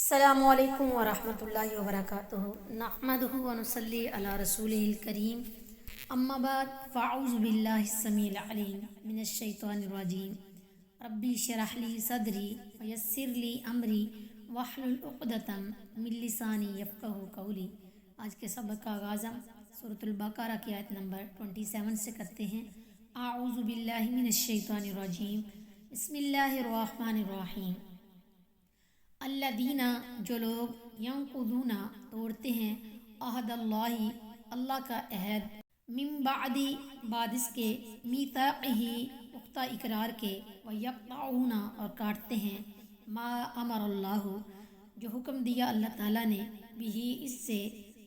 السلام علیکم ورحمۃ اللہ وبرکاتہ نحمدہ ونصلی علی رسولہ الکریم اما بعد فاعوذ باللہ السمیع العلیم من الشیطان الرجیم ربی اشرح لی صدری ویسر لی امری واحلل عقدۃ من لسانی یفقہوا قولی۔ آج کے سبق کا آغاز ہم سورۃ البقرہ کی آیت نمبر 27 سے کرتے ہیں۔ اعوذ باللہ من الشیطان الرجیم، بسم اللہ الرحمن الرحیم۔ الذین، جو لوگ ینقضون توڑتے ہیں، عہد اللہ، اللہ کا عہد، من بعد، بعد اس کے، میثاقہ، پختہ اقرار کے، ویقطعون، اور کاٹتے ہیں، ما امر اللہ، جو حکم دیا اللہ تعالیٰ نے، بھی اس سے،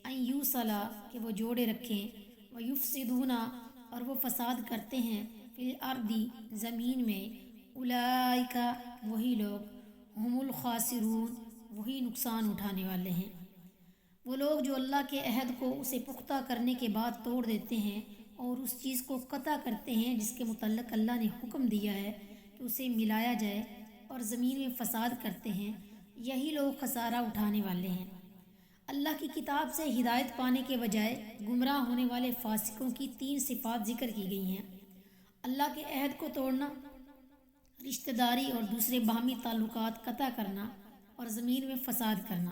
ان یوصل، کہ وہ جوڑے رکھیں، ویفسدون، اور وہ فساد کرتے ہیں، فی الارض، زمین میں، اولئک، وہی لوگ، ہم الخاسرون، وہی نقصان اٹھانے والے ہیں۔ وہ لوگ جو اللہ کے عہد کو اسے پختہ کرنے کے بعد توڑ دیتے ہیں اور اس چیز کو قطع کرتے ہیں جس کے متعلق اللہ نے حکم دیا ہے کہ اسے ملایا جائے، اور زمین میں فساد کرتے ہیں، یہی لوگ خسارہ اٹھانے والے ہیں۔ اللہ کی کتاب سے ہدایت پانے کے بجائے گمراہ ہونے والے فاسقوں کی 3 صفات ذکر کی گئی ہیں۔ اللہ کے عہد کو توڑنا، رشتہ داری اور دوسرے باہمی تعلقات قطع کرنا، اور زمین میں فساد کرنا،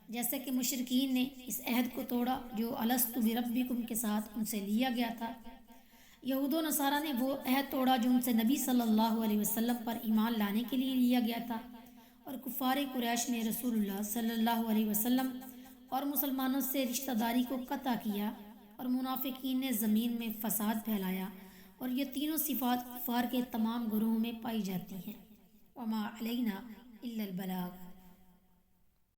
جیسا کہ مشرکین نے اس عہد کو توڑا جو الست بربکم کے ساتھ ان سے لیا گیا تھا۔ یہود و نصارہ نے وہ عہد توڑا جو ان سے نبی صلی اللہ علیہ وسلم پر ایمان لانے کے لیے لیا گیا تھا، اور کفار قریش نے رسول اللہ صلی اللہ علیہ وسلم اور مسلمانوں سے رشتہ داری کو قطع کیا، اور منافقین نے زمین میں فساد پھیلایا، اور یہ تینوں صفات کفار کے تمام گروہوں میں پائی جاتی ہیں۔ وما علینا الا البلاغ۔